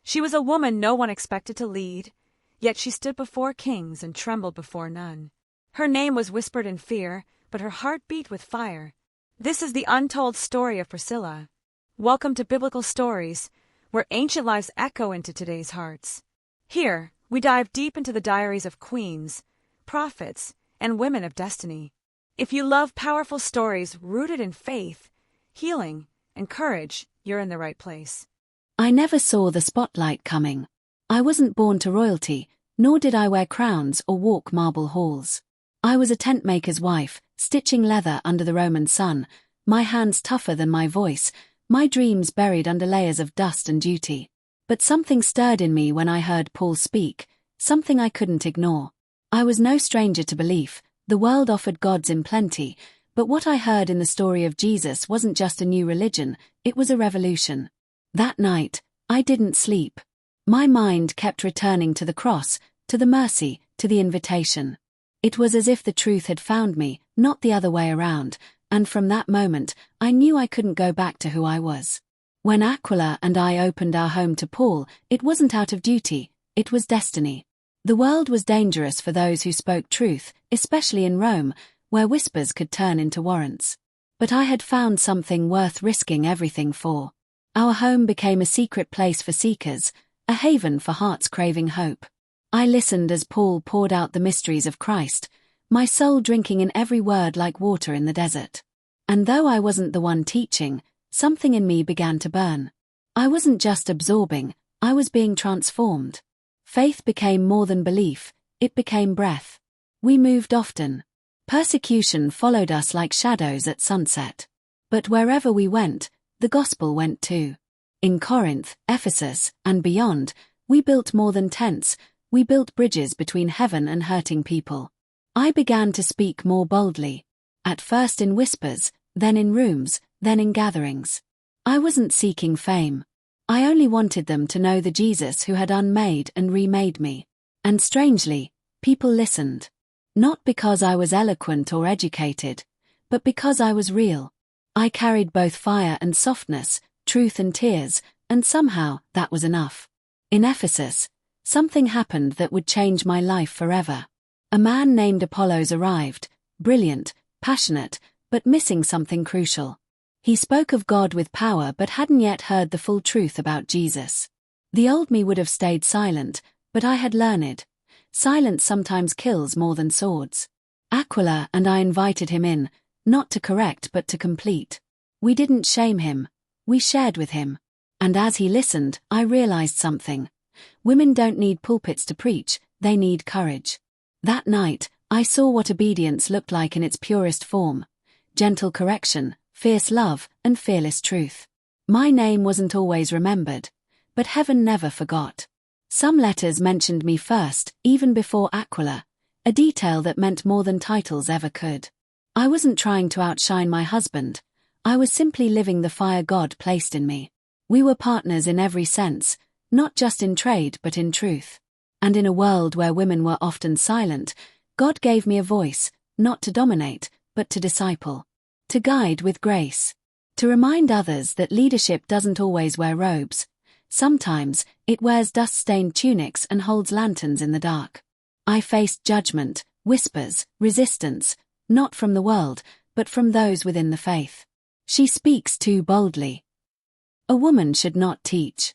She was a woman no one expected to lead, yet she stood before kings and trembled before none. Her name was whispered in fear, but her heart beat with fire. This is the untold story of Priscilla. Welcome to Biblical Stories, where ancient lives echo into today's hearts. Here, we dive deep into the diaries of queens, prophets, and women of destiny. If you love powerful stories rooted in faith, healing, and courage, you're in the right place. I never saw the spotlight coming. I wasn't born to royalty, nor did I wear crowns or walk marble halls. I was a tentmaker's wife, stitching leather under the Roman sun, my hands tougher than my voice, my dreams buried under layers of dust and duty. But something stirred in me when I heard Paul speak, something I couldn't ignore. I was no stranger to belief, the world offered gods in plenty, but what I heard in the story of Jesus wasn't just a new religion, it was a revolution. That night, I didn't sleep. My mind kept returning to the cross, to the mercy, to the invitation. It was as if the truth had found me, not the other way around, and from that moment, I knew I couldn't go back to who I was. When Aquila and I opened our home to Paul, it wasn't out of duty, it was destiny. The world was dangerous for those who spoke truth, especially in Rome, where whispers could turn into warrants. But I had found something worth risking everything for. Our home became a secret place for seekers, a haven for hearts craving hope. I listened as Paul poured out the mysteries of Christ, my soul drinking in every word like water in the desert. And though I wasn't the one teaching, something in me began to burn. I wasn't just absorbing, I was being transformed. Faith became more than belief, it became breath. We moved often. Persecution followed us like shadows at sunset. But wherever we went, the gospel went too. In Corinth, Ephesus, and beyond, we built more than tents, we built bridges between heaven and hurting people. I began to speak more boldly. At first in whispers, then in rooms, then in gatherings. I wasn't seeking fame. I only wanted them to know the Jesus who had unmade and remade me. And strangely, people listened. Not because I was eloquent or educated, but because I was real. I carried both fire and softness, truth and tears, and somehow that was enough. In Ephesus, something happened that would change my life forever. A man named Apollos arrived, brilliant, passionate, but missing something crucial. He spoke of God with power but hadn't yet heard the full truth about Jesus. The old me would have stayed silent, but I had learned. Silence sometimes kills more than swords. Aquila and I invited him in, not to correct but to complete. We didn't shame him, we shared with him. And as he listened, I realized something. Women don't need pulpits to preach, they need courage. That night, I saw what obedience looked like in its purest form. Gentle correction, fierce love, and fearless truth. My name wasn't always remembered, but heaven never forgot. Some letters mentioned me first, even before Aquila, a detail that meant more than titles ever could. I wasn't trying to outshine my husband, I was simply living the fire God placed in me. We were partners in every sense, not just in trade but in truth. And in a world where women were often silent, God gave me a voice, not to dominate, but to disciple. To guide with grace. To remind others that leadership doesn't always wear robes. Sometimes, it wears dust-stained tunics and holds lanterns in the dark. I faced judgment, whispers, resistance, not from the world, but from those within the faith. She speaks too boldly. A woman should not teach.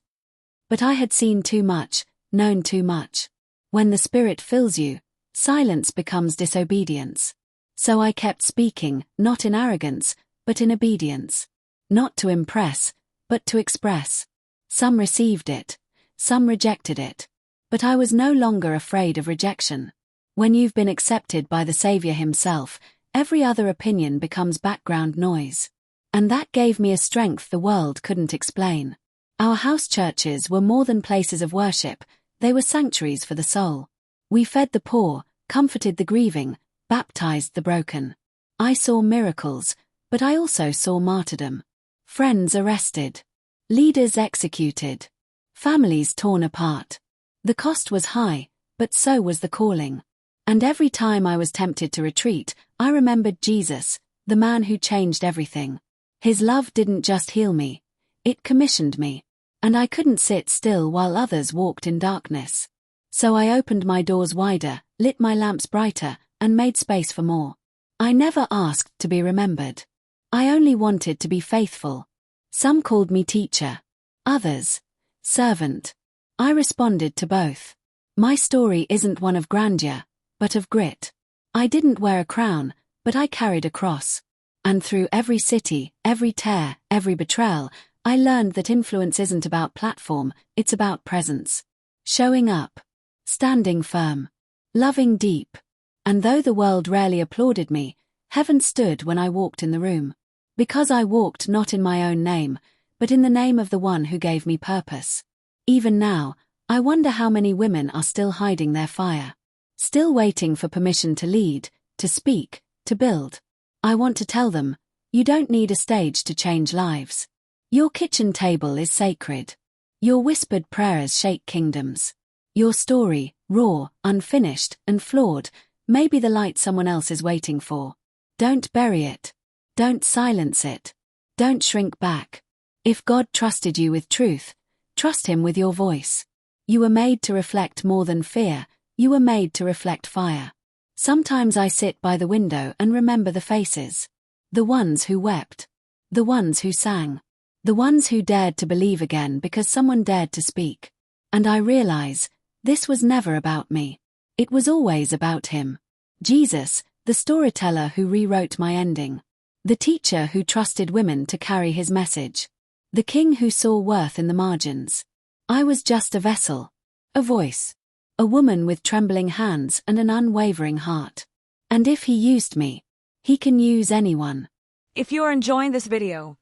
But I had seen too much, known too much. When the Spirit fills you, silence becomes disobedience. So I kept speaking, not in arrogance, but in obedience. Not to impress, but to express. Some received it, some rejected it. But I was no longer afraid of rejection. When you've been accepted by the Savior himself, every other opinion becomes background noise. And that gave me a strength the world couldn't explain. Our house churches were more than places of worship, they were sanctuaries for the soul. We fed the poor, comforted the grieving, baptized the broken. I saw miracles, but I also saw martyrdom. Friends arrested. Leaders executed. Families torn apart. The cost was high, but so was the calling. And every time I was tempted to retreat, I remembered Jesus, the man who changed everything. His love didn't just heal me. It commissioned me. and I couldn't sit still while others walked in darkness. So I opened my doors wider, lit my lamps brighter, and made space for more. I never asked to be remembered. I only wanted to be faithful. Some called me teacher. Others, servant. I responded to both. My story isn't one of grandeur, but of grit. I didn't wear a crown, but I carried a cross. And through every city, every tear, every betrayal, I learned that influence isn't about platform, it's about presence. Showing up. Standing firm. Loving deep. And though the world rarely applauded me, heaven stood when I walked in the room. Because I walked not in my own name, but in the name of the one who gave me purpose. Even now, I wonder how many women are still hiding their fire. Still waiting for permission to lead, to speak, to build. I want to tell them, you don't need a stage to change lives. Your kitchen table is sacred. Your whispered prayers shake kingdoms. Your story, raw, unfinished, and flawed, may be the light someone else is waiting for. Don't bury it. Don't silence it. Don't shrink back. If God trusted you with truth, trust Him with your voice. You were made to reflect more than fear, you were made to reflect fire. Sometimes I sit by the window and remember the faces. The ones who wept. The ones who sang. The ones who dared to believe again because someone dared to speak. And I realize, this was never about me. It was always about Him. Jesus, the storyteller who rewrote my ending. The teacher who trusted women to carry His message. The King who saw worth in the margins. I was just a vessel. A voice. A woman with trembling hands and an unwavering heart. And if He used me, He can use anyone. If you are enjoying this video,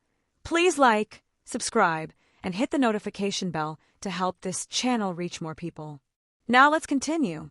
please like, subscribe, and hit the notification bell to help this channel reach more people. Now let's continue.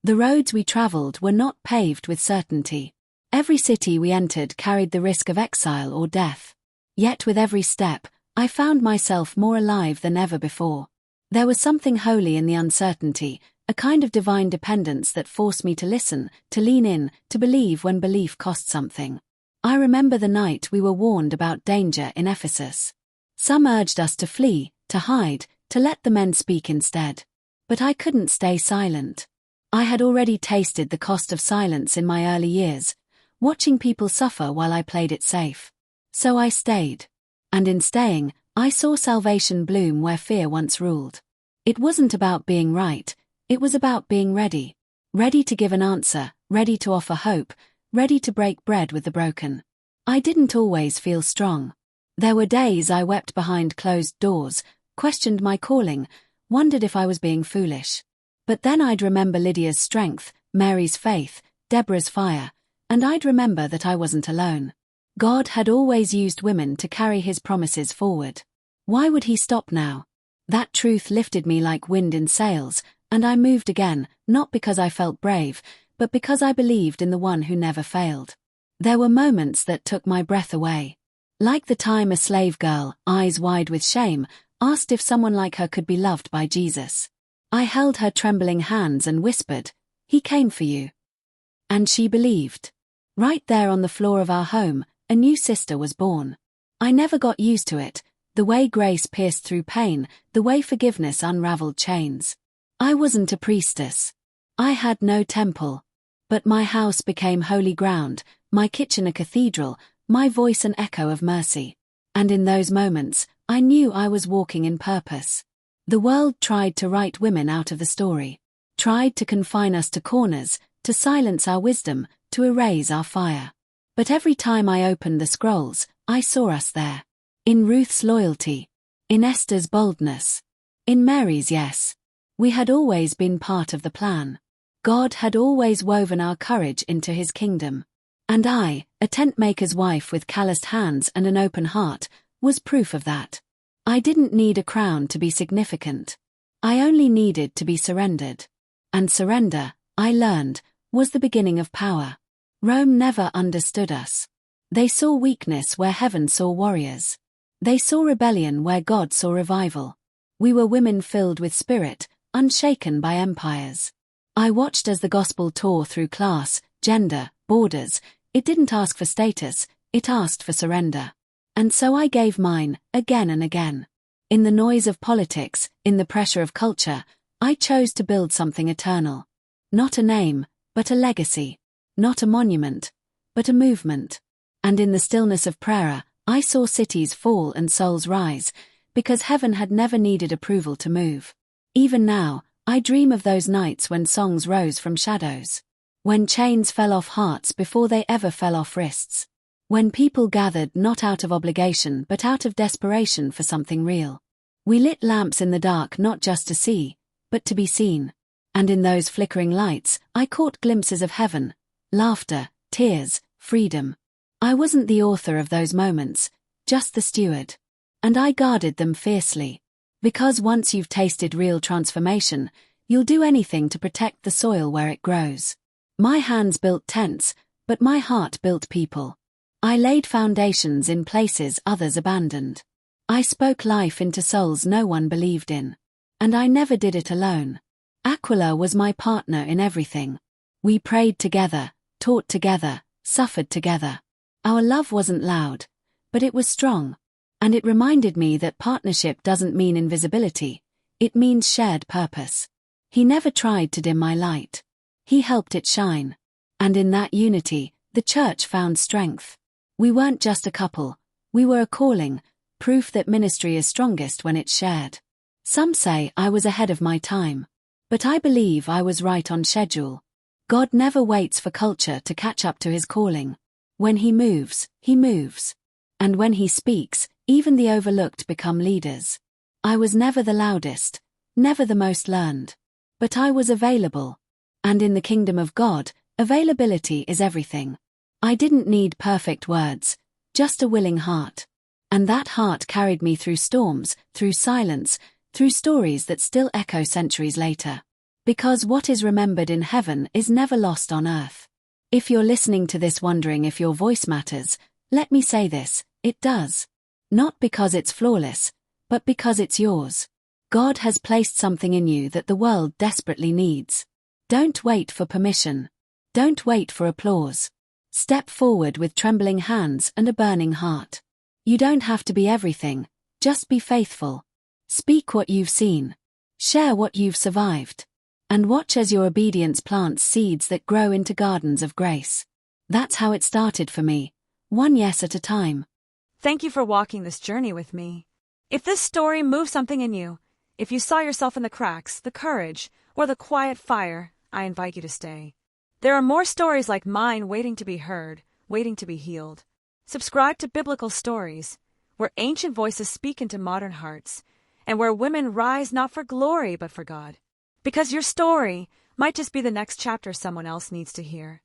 The roads we traveled were not paved with certainty. Every city we entered carried the risk of exile or death. Yet with every step, I found myself more alive than ever before. There was something holy in the uncertainty, a kind of divine dependence that forced me to listen, to lean in, to believe when belief cost something. I remember the night we were warned about danger in Ephesus. Some urged us to flee, to hide, to let the men speak instead. But I couldn't stay silent. I had already tasted the cost of silence in my early years, watching people suffer while I played it safe. So I stayed. And in staying, I saw salvation bloom where fear once ruled. It wasn't about being right, it was about being ready. Ready to give an answer, ready to offer hope, ready to break bread with the broken. I didn't always feel strong. There were days I wept behind closed doors, questioned my calling, wondered if I was being foolish. But then I'd remember Lydia's strength, Mary's faith, Deborah's fire, and I'd remember that I wasn't alone. God had always used women to carry His promises forward. Why would He stop now? That truth lifted me like wind in sails, and I moved again, not because I felt brave, but because I believed in the one who never failed. There were moments that took my breath away. Like the time a slave girl, eyes wide with shame, asked if someone like her could be loved by Jesus. I held her trembling hands and whispered, "He came for you." And she believed. Right there on the floor of our home, a new sister was born. I never got used to it, the way grace pierced through pain, the way forgiveness unraveled chains. I wasn't a priestess. I had no temple. But my house became holy ground, my kitchen a cathedral, my voice an echo of mercy. And in those moments, I knew I was walking in purpose. The world tried to write women out of the story. Tried to confine us to corners, to silence our wisdom, to erase our fire. But every time I opened the scrolls, I saw us there. In Ruth's loyalty. In Esther's boldness. In Mary's yes. We had always been part of the plan. God had always woven our courage into His kingdom. And I, a tent-maker's wife with calloused hands and an open heart, was proof of that. I didn't need a crown to be significant. I only needed to be surrendered. And surrender, I learned, was the beginning of power. Rome never understood us. They saw weakness where heaven saw warriors. They saw rebellion where God saw revival. We were women filled with spirit, unshaken by empires. I watched as the gospel tore through class, gender, borders. It didn't ask for status, it asked for surrender. And so I gave mine, again and again. In the noise of politics, in the pressure of culture, I chose to build something eternal. Not a name, but a legacy. Not a monument, but a movement. And in the stillness of prayer, I saw cities fall and souls rise, because heaven had never needed approval to move. Even now, I dream of those nights when songs rose from shadows. When chains fell off hearts before they ever fell off wrists. When people gathered not out of obligation but out of desperation for something real. We lit lamps in the dark not just to see, but to be seen. And in those flickering lights, I caught glimpses of heaven, laughter, tears, freedom. I wasn't the author of those moments, just the steward. And I guarded them fiercely. Because once you've tasted real transformation, you'll do anything to protect the soil where it grows. My hands built tents, but my heart built people. I laid foundations in places others abandoned. I spoke life into souls no one believed in. And I never did it alone. Aquila was my partner in everything. We prayed together, taught together, suffered together. Our love wasn't loud, but it was strong. And it reminded me that partnership doesn't mean invisibility, it means shared purpose. He never tried to dim my light. He helped it shine. And in that unity, the church found strength. We weren't just a couple, we were a calling, proof that ministry is strongest when it's shared. Some say I was ahead of my time. But I believe I was right on schedule. God never waits for culture to catch up to his calling. When he moves, he moves. And when he speaks, even the overlooked become leaders. I was never the loudest, never the most learned. But I was available. And in the kingdom of God, availability is everything. I didn't need perfect words, just a willing heart. And that heart carried me through storms, through silence, through stories that still echo centuries later. Because what is remembered in heaven is never lost on earth. If you're listening to this wondering if your voice matters, let me say this, it does. Not because it's flawless, but because it's yours. God has placed something in you that the world desperately needs. Don't wait for permission. Don't wait for applause. Step forward with trembling hands and a burning heart. You don't have to be everything, just be faithful. Speak what you've seen. Share what you've survived. And watch as your obedience plants seeds that grow into gardens of grace. That's how it started for me, one yes at a time. Thank you for walking this journey with me. If this story moved something in you, if you saw yourself in the cracks, the courage, or the quiet fire, I invite you to stay. There are more stories like mine waiting to be heard, waiting to be healed. Subscribe to Biblical Stories, where ancient voices speak into modern hearts, and where women rise not for glory but for God. Because your story might just be the next chapter someone else needs to hear.